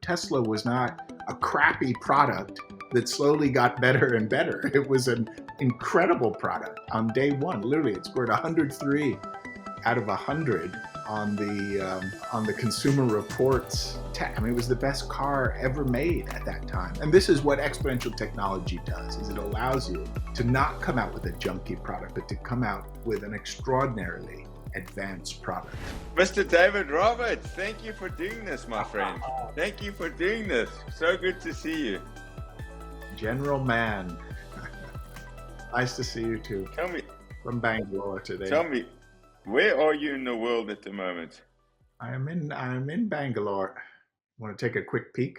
Tesla was not a crappy product that slowly got better and better. It was an incredible product on day one. Literally, it scored 103 out of 100 on the Consumer Reports. I mean, it was the best car ever made at that time. And this is what exponential technology does: is it allows you to not come out with a junky product, but to come out with an extraordinarily advanced product. Mr. David Roberts, thank you for doing this, my friend. Thank you for doing this. So good to see you. General Man. Nice to see you too. Tell me, from Bangalore today. Tell me, where are you in the world at the moment? I'm in Bangalore. Want to take a quick peek?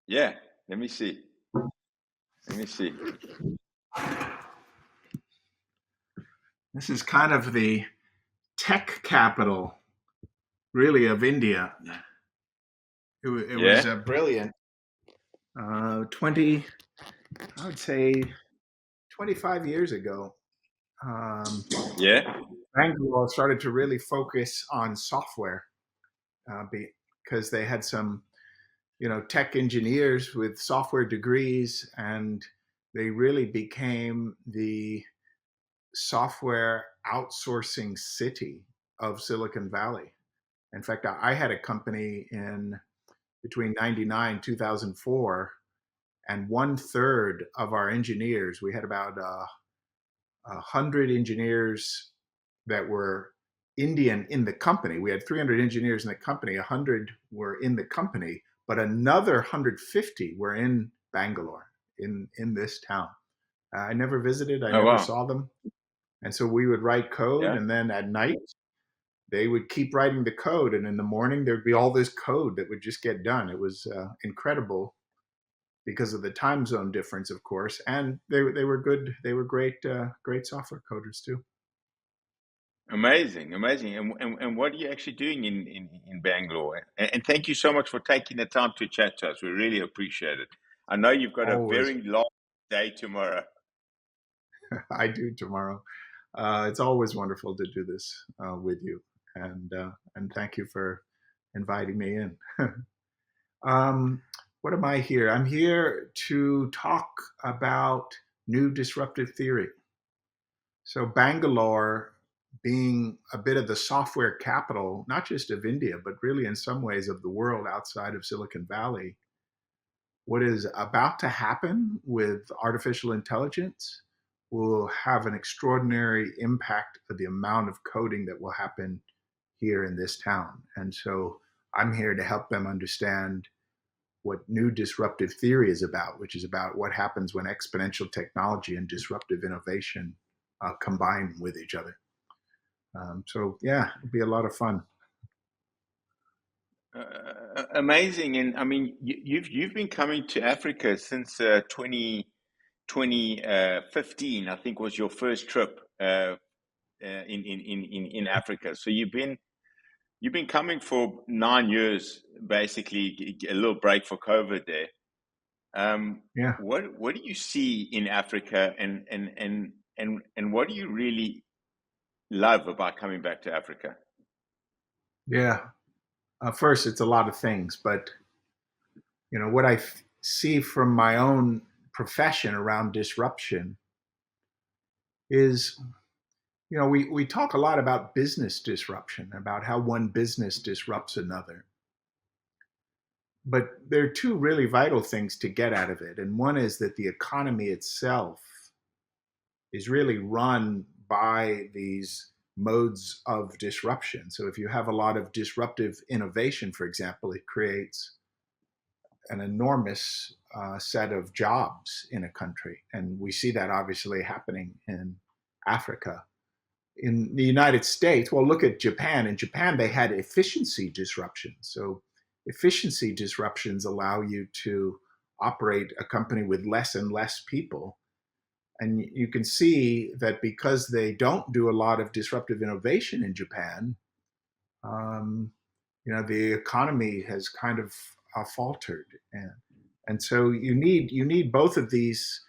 Yeah, let me see. Let me see. This is kind of the tech capital, really, of India. It was brilliant. 20, I would say 25 years ago, Bangalore started to really focus on software because they had some, tech engineers with software degrees, and they really became the software outsourcing city of Silicon Valley. In fact, I had a company in between 99 2004, and 1/3 of our engineers, we had about 100 engineers that were Indian in the company. We had 300 engineers in the company, 100 were in the company, but another 150 were in Bangalore, in this town. I never visited, I never saw them. And so we would write code, and then at night they would keep writing the code, and in the morning there'd be all this code that would just get done. It was incredible because of the time zone difference, of course, and they were good. They were great software coders too. Amazing. And what are you actually doing in Bangalore? And thank you so much for taking the time to chat to us. We really appreciate it. I know you've got a very long day tomorrow. I do tomorrow. It's always wonderful to do this with you, and thank you for inviting me in. What am I here? I'm here to talk about new disruptive theory. So Bangalore, being a bit of the software capital, not just of India, but really in some ways of the world outside of Silicon Valley, what is about to happen with artificial intelligence will have an extraordinary impact of the amount of coding that will happen here in this town. And so I'm here to help them understand what new disruptive theory is about, which is about what happens when exponential technology and disruptive innovation combine with each other. So yeah, it'll be a lot of fun. Amazing. And I mean, you've been coming to Africa since 2015, I think was your first trip in Africa. So you've been coming for 9 years, basically a little break for COVID there. What do you see in Africa, and what do you really love about coming back to Africa? Yeah. First, it's a lot of things, but what I see from my own profession around disruption is, we talk a lot about business disruption, about how one business disrupts another. But there are two really vital things to get out of it. And one is that the economy itself is really run by these modes of disruption. So if you have a lot of disruptive innovation, for example, it creates an enormous set of jobs in a country. And we see that obviously happening in Africa. In the United States, well, look at Japan. In Japan, they had efficiency disruptions. So efficiency disruptions allow you to operate a company with less and less people. And you can see that because they don't do a lot of disruptive innovation in Japan, the economy has kind of faltered, and so you need both of these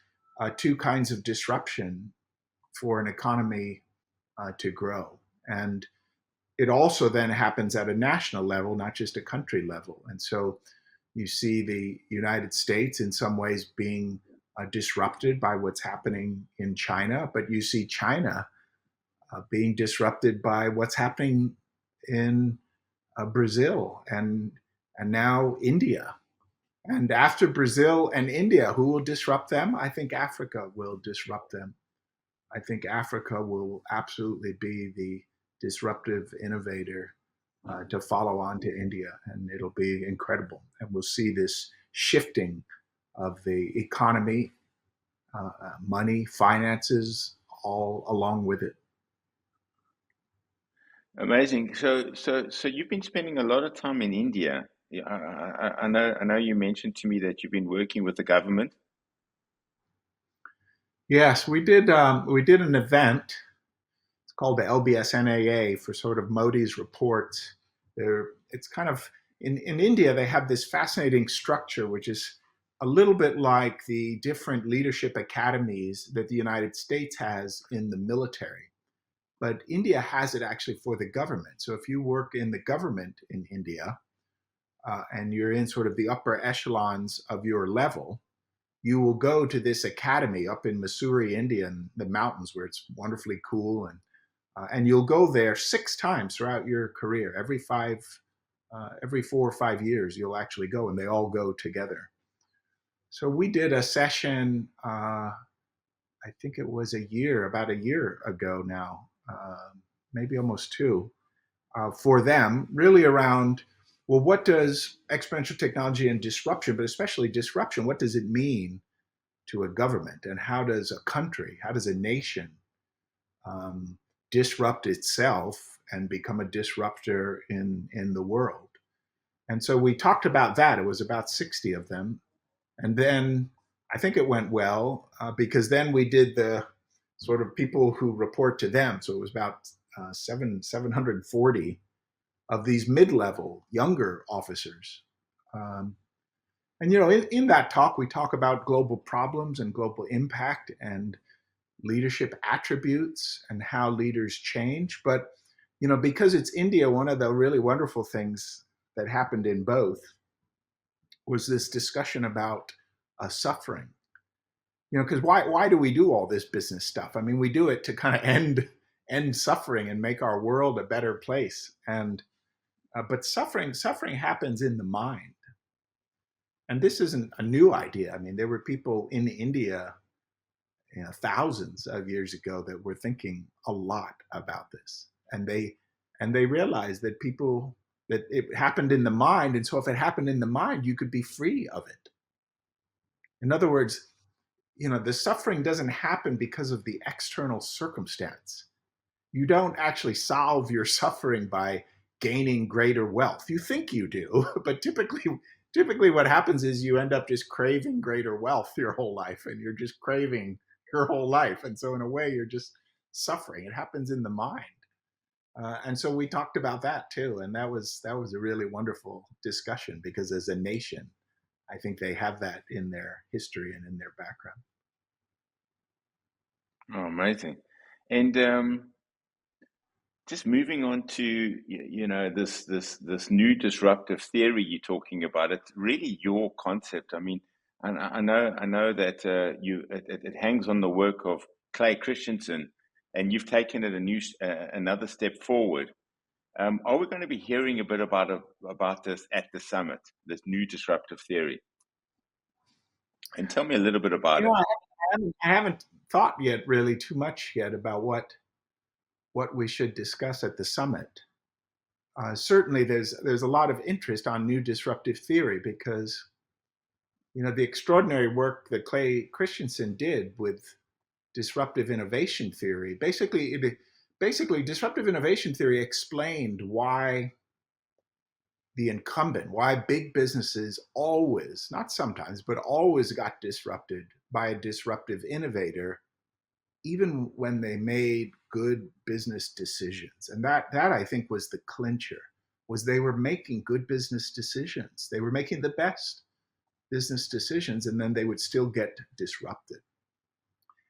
two kinds of disruption for an economy to grow. And it also then happens at a national level, not just a country level. And so you see the United States in some ways being disrupted by what's happening in China, but you see China being disrupted by what's happening in Brazil and now India. And after Brazil and India, who will disrupt them? I think Africa will disrupt them. I think Africa will absolutely be the disruptive innovator to follow on to India, and it'll be incredible. And we'll see this shifting of the economy, money, finances, all along with it. Amazing. So you've been spending a lot of time in India. Yeah, I know you mentioned to me that you've been working with the government. Yes, we did. We did an event. It's called the LBS-NAA for sort of Modi's reports. It's kind of in India. They have this fascinating structure, which is a little bit like the different leadership academies that the United States has in the military. But India has it actually for the government. So if you work in the government in India and you're in sort of the upper echelons of your level, you will go to this academy up in Missouri, India, in the mountains where it's wonderfully cool, and you'll go there 6 times throughout your career. Every 4 or 5 years, you'll actually go, and they all go together. So we did a session. I think it was about a year ago now, maybe almost 2, for them, really around, well, what does exponential technology and disruption, but especially disruption, what does it mean to a government? And how does a country, how does a nation disrupt itself and become a disruptor in the world? And so we talked about that. It was about 60 of them. And then I think it went well because then we did the sort of people who report to them. So it was about 740 of these mid-level younger officers. And in that talk, we talk about global problems and global impact and leadership attributes and how leaders change. But because it's India, one of the really wonderful things that happened in both was this discussion about suffering. Because why do we do all this business stuff? I mean, we do it to kind of end suffering and make our world a better place. And but suffering happens in the mind. And this isn't a new idea. I mean, there were people in India, thousands of years ago that were thinking a lot about this, and they realized that it happened in the mind, and so if it happened in the mind, you could be free of it. In other words, the suffering doesn't happen because of the external circumstance. You don't actually solve your suffering by gaining greater wealth. You think you do, but typically what happens is you end up just craving greater wealth your whole life, and you're just craving your whole life. And so in a way, you're just suffering. It happens in the mind. And so we talked about that too. And that was a really wonderful discussion because as a nation, I think they have that in their history and in their background. Oh, amazing. And just moving on to this new disruptive theory you're talking about. It's really your concept. I mean, I know that it hangs on the work of Clay Christensen, and you've taken it another step forward. Are we going to be hearing a bit about this at the summit, this new disruptive theory? And tell me a little bit about it. I haven't thought yet really too much yet about what we should discuss at the summit. Certainly, there's a lot of interest on new disruptive theory because the extraordinary work that Clay Christensen did with disruptive innovation theory. Basically, disruptive innovation theory explained why why big businesses always, not sometimes, but always got disrupted by a disruptive innovator, even when they made good business decisions. And that I think was the clincher, was they were making good business decisions. They were making the best business decisions, and then they would still get disrupted.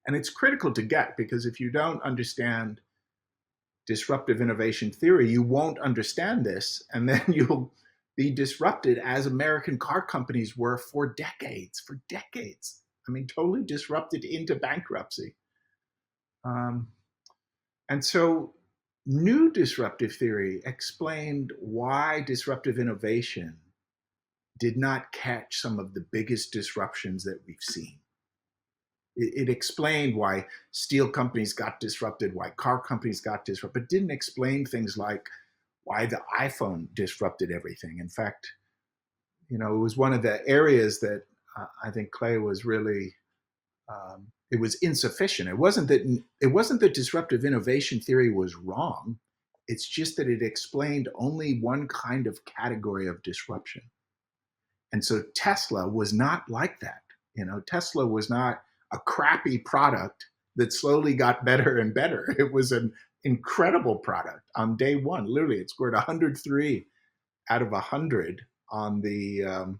And it's critical to get, because if you don't understand disruptive innovation theory, you won't understand this, and then you'll be disrupted as American car companies were for decades, for decades. I mean, totally disrupted into bankruptcy. Um, and so, new disruptive theory explained why disruptive innovation did not catch some of the biggest disruptions that we've seen. It explained why steel companies got disrupted, why car companies got disrupted, but didn't explain things like why the iPhone disrupted everything. In fact, it was one of the areas that I think Clay was really it was insufficient. It wasn't that disruptive innovation theory was wrong. It's just that it explained only one kind of category of disruption. And so Tesla was not like that. Tesla was not a crappy product that slowly got better and better. It was an incredible product on day one. Literally, it scored 103 out of 100 on the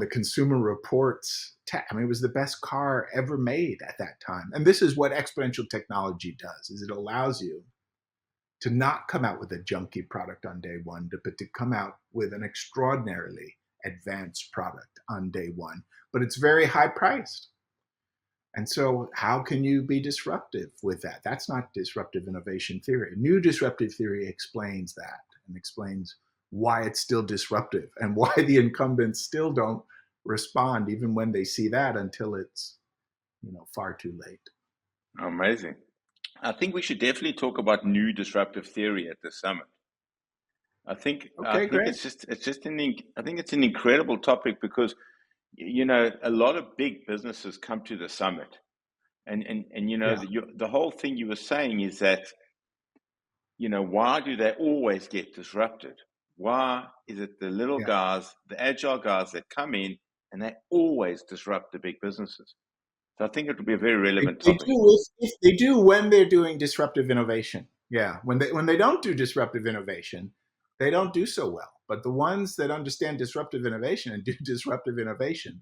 Consumer Reports. I mean, it was the best car ever made at that time. And this is what exponential technology does: is it allows you to not come out with a junky product on day one, but to come out with an extraordinarily advanced product on day one. But it's very high priced. And so, how can you be disruptive with that? That's not disruptive innovation theory. New disruptive theory explains that and explains why it's still disruptive and why the incumbents still don't respond, even when they see that, until it's far too late. Amazing. I think we should definitely talk about new disruptive theory at the summit. I think Okay, great. I think it's an incredible topic because a lot of big businesses come to the summit, and Yeah. the whole thing you were saying is that why do they always get disrupted? Why is it the little Yeah. guys, the agile guys that come in and they always disrupt the big businesses? So I think it would be a very relevant They topic. do if they do when they're doing disruptive innovation. Yeah, when they don't do disruptive innovation, they don't do so well. But the ones that understand disruptive innovation and do disruptive innovation,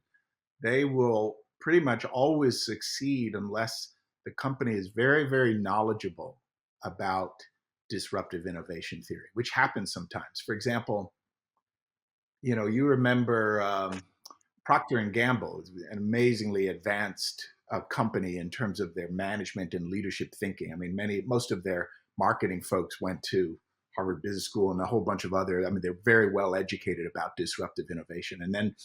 they will pretty much always succeed unless the company is very, very knowledgeable about disruptive innovation theory, which happens sometimes. For example, you remember Procter and Gamble is an amazingly advanced company in terms of their management and leadership thinking. I mean, most of their marketing folks went to Harvard Business School and a whole bunch of other. I mean, they're very well educated about disruptive innovation. And then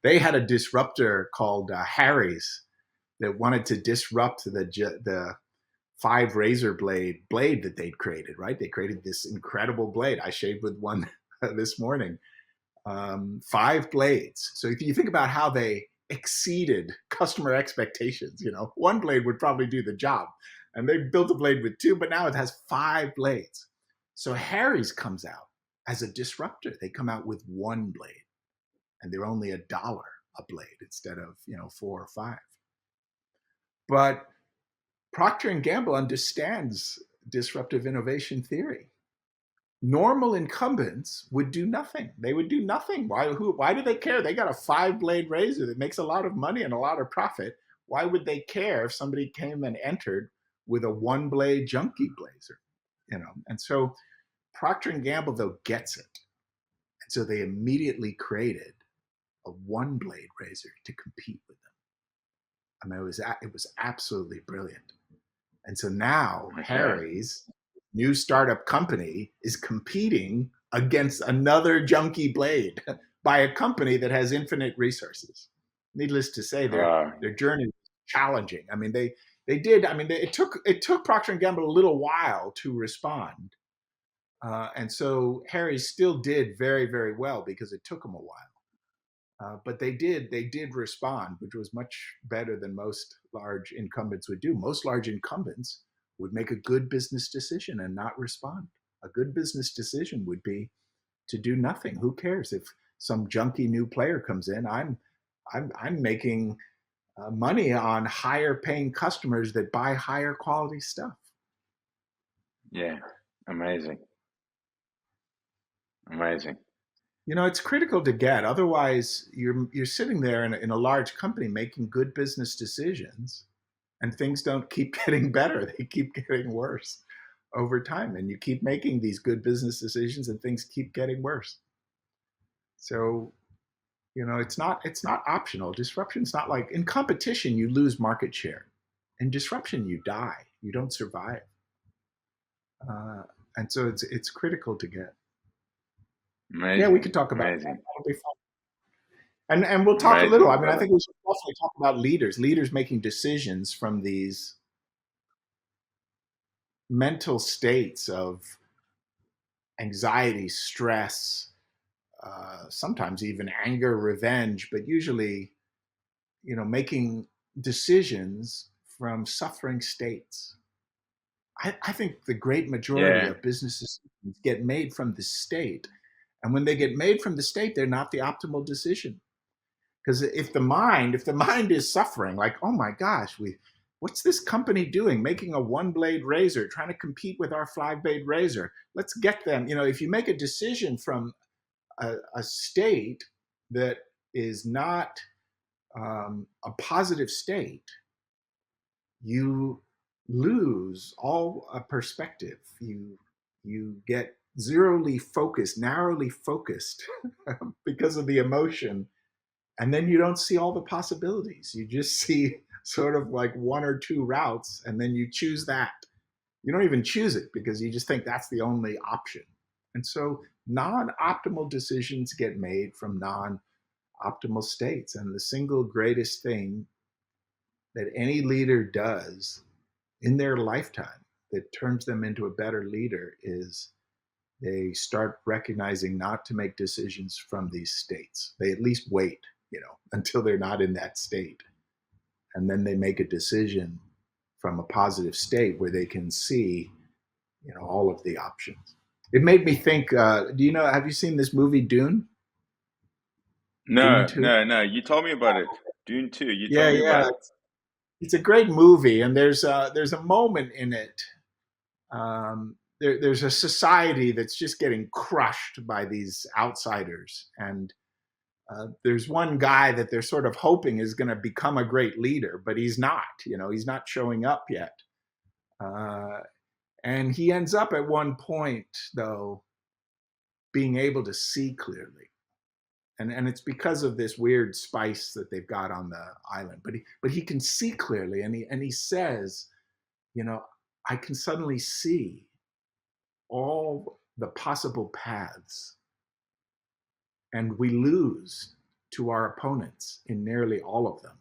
they had a disruptor called Harry's that wanted to disrupt the five razor blade that they'd created. Right? They created this incredible blade. I shaved with one this morning. 5 blades. So if you think about how they exceeded customer expectations, one blade would probably do the job. And they built a blade with 2, but now it has 5 blades. So Harry's comes out as a disruptor. They come out with 1 blade, and they're only $1 a blade instead of 4 or 5. But Procter and Gamble understands disruptive innovation theory. Normal incumbents would do nothing. They would do nothing. Why do they care? They got a 5-blade razor that makes a lot of money and a lot of profit. Why would they care if somebody came and entered with a 1-blade junky blazer? And so Procter and Gamble though gets it, and so they immediately created a 1-blade razor to compete with them. I mean, it was absolutely brilliant. And so now Harry's new startup company is competing against another junky blade by a company that has infinite resources. Needless to say, their journey was challenging. I mean, they did. I mean, it took Procter and Gamble a little while to respond, and so Harry's still did very, very well because it took them a while. But they did respond, which was much better than most large incumbents would do. Most large incumbents would make a good business decision and not respond. A good business decision would be to do nothing. Who cares if some junky new player comes in? I'm making money on higher paying customers that buy higher quality stuff. Yeah, amazing. It's critical to get. Otherwise, you're sitting there in a large company making good business decisions, and things don't keep getting better. They keep getting worse. over time, and you keep making these good business decisions and things keep getting worse. So, it's not optional. Disruption's not like in competition you lose market share. In disruption you die. You don't survive. Uh, and so it's critical to get. Yeah, we could Amazing, talk about that. amazing, That'll be fun. And we'll talk a little. amazing, I mean, I brother. think we should definitely talk about leaders making decisions from these mental states of anxiety, stress, sometimes even anger, revenge, but usually, making decisions from suffering states. I think the great majority Yeah, of business decisions get made from the state. And when they get made from the state, they're not the optimal decision. Because if the mind is suffering, like, oh my gosh, what's this company doing? Making a one blade razor, trying to compete with our 5 blade razor. Let's get them. If you make a decision from a state that is not a positive state, you lose all a perspective. You get narrowly focused because of the emotion, and then you don't see all the possibilities. You just see sort of like one or two routes, and then you choose that. You don't even choose it because you just think that's the only option. And so non-optimal decisions get made from non-optimal states. And the single greatest thing that any leader does in their lifetime that turns them into a better leader is they start recognizing not to make decisions from these states. They at least wait, until they're not in that state. And then they make a decision from a positive state where they can see, all of the options. It made me think, have you seen this movie Dune? Dune no, 2? no, no. You told me about it. Dune 2. You Yeah, told me about yeah. it. It's a great movie, and there's a moment in it. There's a society that's just getting crushed by these outsiders, and there's one guy that they're sort of hoping is going to become a great leader, but he's not. He's not showing up yet. Uh, and he ends up at one point, though, being able to see clearly. And it's because of this weird spice that they've got on the island. But he can see clearly, and he says, I can suddenly see all the possible paths, and we lose to our opponents in nearly all of them.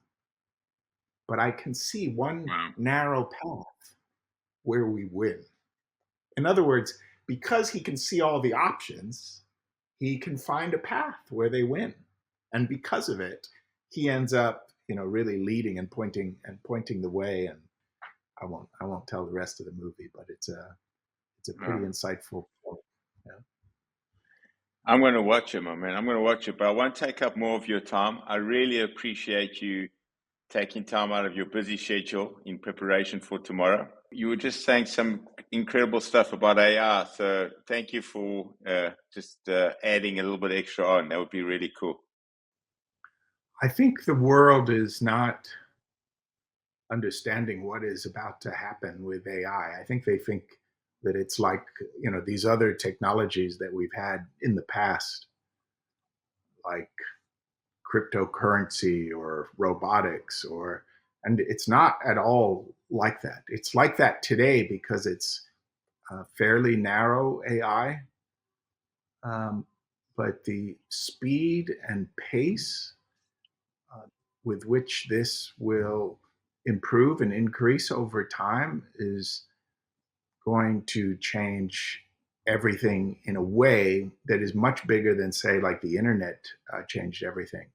But I can see one Wow. narrow path where we win. In other words, because he can see all the options, he can find a path where they win. And because of it, he ends up, really leading and pointing the way. And I won't tell the rest of the movie, but it's a pretty Wow. insightful point. Yeah. I'm going to watch it, my man. I'm going to watch it, but I won't take up more of your time. I really appreciate you taking time out of your busy schedule in preparation for tomorrow. You were just saying some incredible stuff about AI, so thank you for just adding a little bit extra on. That would be really cool. I think the world is not understanding what is about to happen with AI. I think they think that it's like, these other technologies that we've had in the past, like cryptocurrency or robotics, and it's not at all like that. It's like that today because it's fairly narrow AI, um, but the speed and pace uh, with which this will improve and increase over time is going to change everything in a way that is much bigger than, say, like the internet changed everything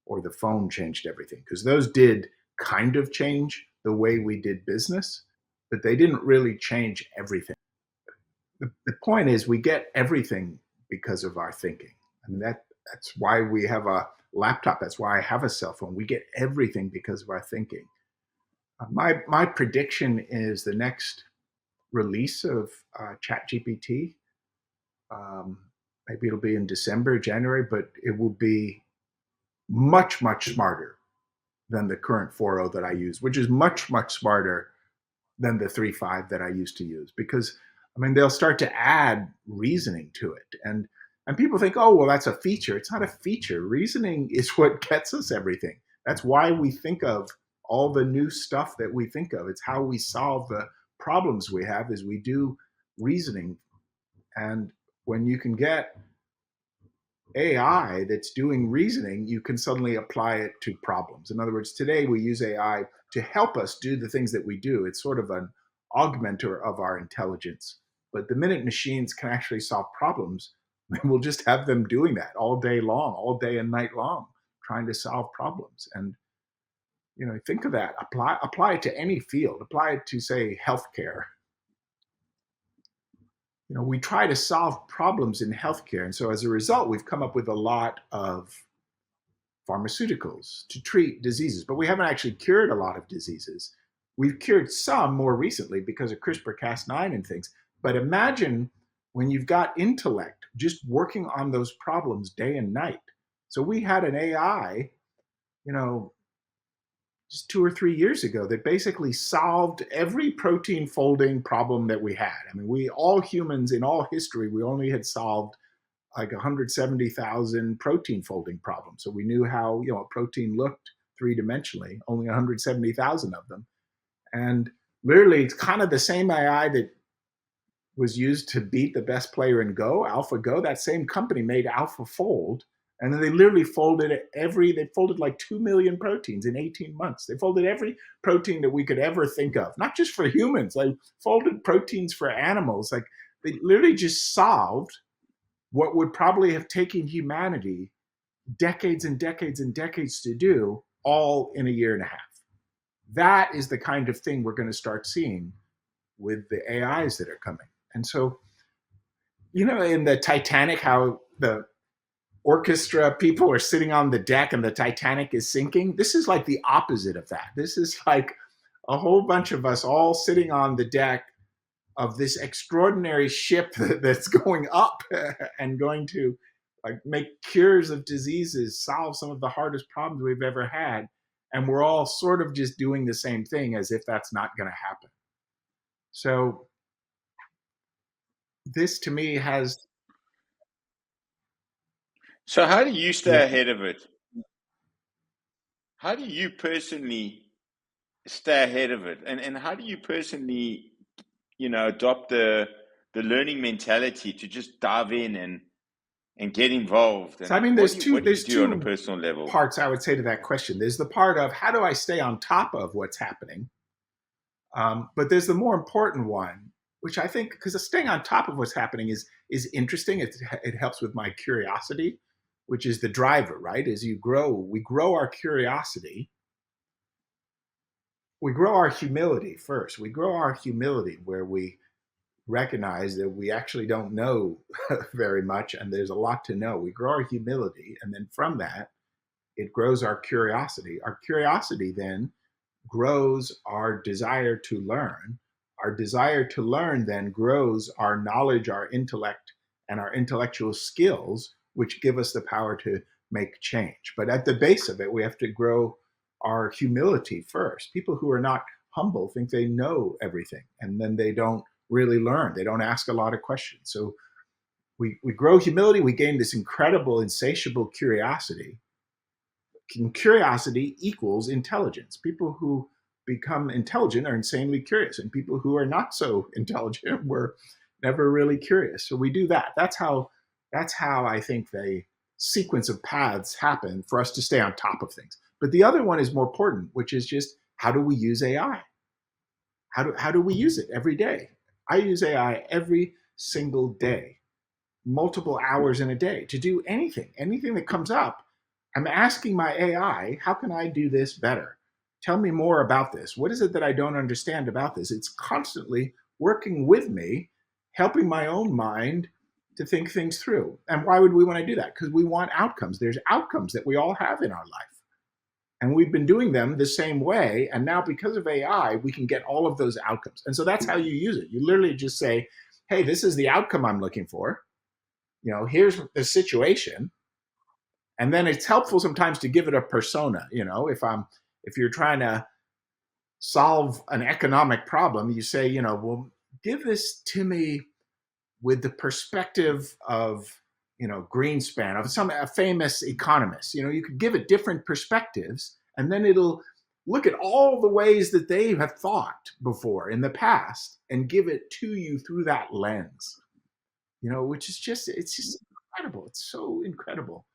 or the phone changed everything, because those did kind of change the way we did business, but they didn't really change everything. The point is, we get everything because of our thinking. I mean, that's why we have a laptop. That's why I have a cell phone. We get everything because of our thinking. My prediction is the next release of ChatGPT. Um, Maybe it'll be in December, January, but it will be much, much smarter than the current 4.0 that I use, which is much, much smarter than the 3.5 that I used to use. Because I mean, they'll start to add reasoning to it. And people think, oh, well, that's a feature. It's not a feature. Reasoning is what gets us everything. That's why we think of all the new stuff that we think of. It's how we solve the problems we have is we do reasoning. And when you can get AI that's doing reasoning, you can suddenly apply it to problems. In other words, today we use AI to help us do the things that we do. It's sort of an augmenter of our intelligence. But the minute machines can actually solve problems, we'll just have them doing that all day long, all day and night long, trying to solve problems. And think of that. Apply it to any field. Apply it to, say, healthcare. We try to solve problems in healthcare. And so as a result, we've come up with a lot of pharmaceuticals to treat diseases, but we haven't actually cured a lot of diseases. We've cured some more recently because of CRISPR-Cas9 and things. But imagine when you've got intellect just working on those problems day and night. So we had an AI, just 2 or 3 years ago that basically solved every protein folding problem that we had. I mean, we all humans in all history, we only had solved like 170,000 protein folding problems. So we knew how a protein looked three-dimensionally, only 170,000 of them. And literally, it's kind of the same AI that was used to beat the best player in Go, AlphaGo. That same company made AlphaFold. And then they literally they folded like 2 million proteins in 18 months. They folded every protein that we could ever think of, not just for humans, like folded proteins for animals. Like they literally just solved what would probably have taken humanity decades and decades and decades to do, all in a year and a half. That is the kind of thing we're going to start seeing with the AIs that are coming. And so, in the Titanic, how the orchestra people are sitting on the deck and the Titanic is sinking. This is like the opposite of that. This is like a whole bunch of us all sitting on the deck of this extraordinary ship that's going up and going to like make cures of diseases, solve some of the hardest problems we've ever had. And we're all sort of just doing the same thing as if that's not going to happen. So this to me has. So how do you stay Yeah. ahead of it? How do you personally stay ahead of it? And how do you personally, adopt the learning mentality to just dive in and get involved? So I And mean, what there's do you do on a two personal level? parts I would say to that question. There's the part of how do I stay on top of what's happening, but there's the more important one, which I think because staying on top of what's happening is interesting. It helps with my curiosity, which is the driver, right? As you grow, we grow our curiosity. We grow our humility first. We grow our humility where we recognize that we actually don't know very much and there's a lot to know. We grow our humility, and then from that, it grows our curiosity. Our curiosity then grows our desire to learn. Our desire to learn then grows our knowledge, our intellect, and our intellectual skills, which give us the power to make change. But at the base of it, we have to grow our humility first. People who are not humble think they know everything, and then they don't really learn. They don't ask a lot of questions. So we grow humility, we gain this incredible, insatiable curiosity. Curiosity equals intelligence. People who become intelligent are insanely curious, and people who are not so intelligent were never really curious. So we do that. That's how I think the sequence of paths happen for us to stay on top of things. But the other one is more important, which is just how do we use AI? How do we use it every day? I use AI every single day, multiple hours in a day to do anything that comes up. I'm asking my AI, how can I do this better? Tell me more about this. What is it that I don't understand about this? It's constantly working with me, helping my own mind to think things through. And why would we want to do that? Because we want outcomes. There's outcomes that we all have in our life. And we've been doing them the same way. And now because of AI, we can get all of those outcomes. And so that's how you use it. You literally just say, hey, this is the outcome I'm looking for. Here's the situation. And then it's helpful sometimes to give it a persona. If you're trying to solve an economic problem, you say, well, give this to me with the perspective of, Greenspan, of a famous economist. You could give it different perspectives, and then it'll look at all the ways that they have thought before in the past and give it to you through that lens. Which is it's just incredible. It's so incredible.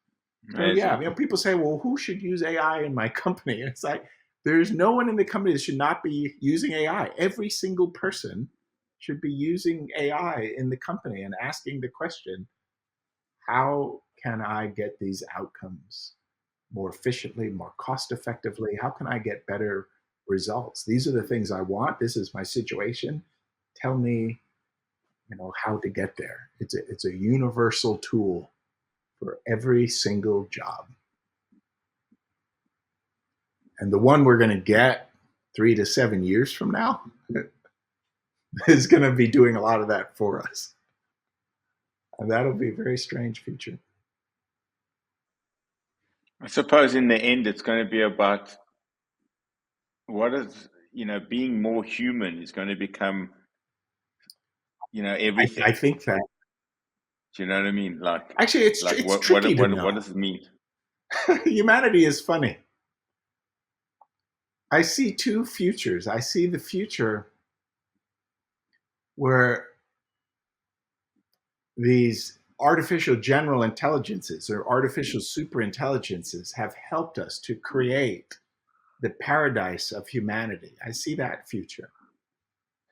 So yeah, people say, well, who should use AI in my company? And it's like, there's no one in the company that should not be using AI. Every single person should be using AI in the company and asking the question, how can I get these outcomes more efficiently, more cost effectively? How can I get better results? These are the things I want. This is my situation. Tell me, how to get there. It's a universal tool for every single job. And the one we're going to get 3 to 7 years from now is going to be doing a lot of that for us. And that'll be a very strange future. I suppose in the end, it's going to be about what is, being more human is going to become, everything. I think that. Do you know what I mean? Like, actually, it's tricky to know. What does it mean? Humanity is funny. I see two futures. I see the future where these artificial general intelligences or artificial super intelligences have helped us to create the paradise of humanity. I see that future.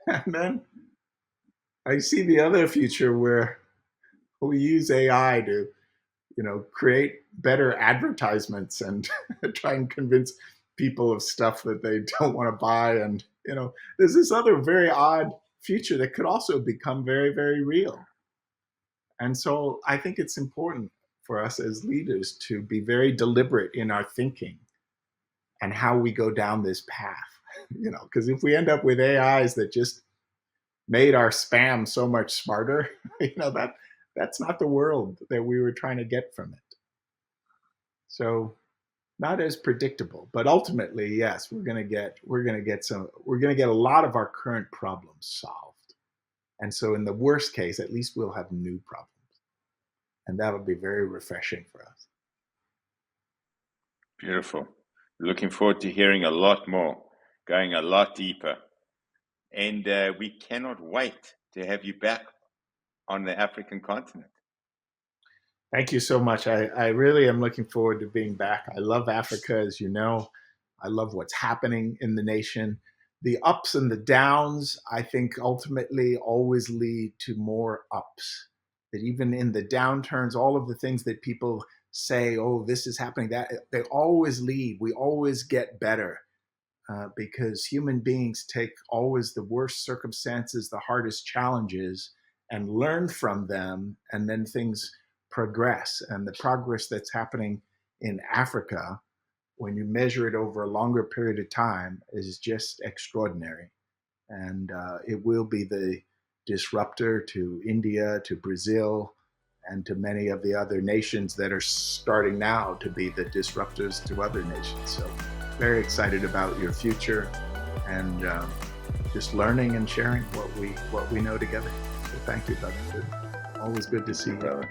And then I see the other future where we use AI to, create better advertisements and try and convince people of stuff that they don't want to buy. And, there's this other very odd future that could also become very, very real. And so I think it's important for us as leaders to be very deliberate in our thinking and how we go down this path, because if we end up with AIs that just made our spam so much smarter, that's not the world that we were trying to get from it. So not as predictable, but ultimately, yes, we're going to get a lot of our current problems solved. And so in the worst case, at least we'll have new problems. And that'll be very refreshing for us. Beautiful. Looking forward to hearing a lot more, going a lot deeper. And we cannot wait to have you back on the African continent. Thank you so much. I really am looking forward to being back. I love Africa, as you know. I love what's happening in the nation. The ups and the downs, I think, ultimately always lead to more ups. That even in the downturns, all of the things that people say, oh, this is happening, that they always lead. We always get better because human beings take always the worst circumstances, the hardest challenges, and learn from them, and then things progress. And the progress that's happening in Africa, when you measure it over a longer period of time, is just extraordinary. And it will be the disruptor to India, to Brazil, and to many of the other nations that are starting now to be the disruptors to other nations. So very excited about your future and just learning and sharing what we know together. So thank you, Dr. Always good to see you.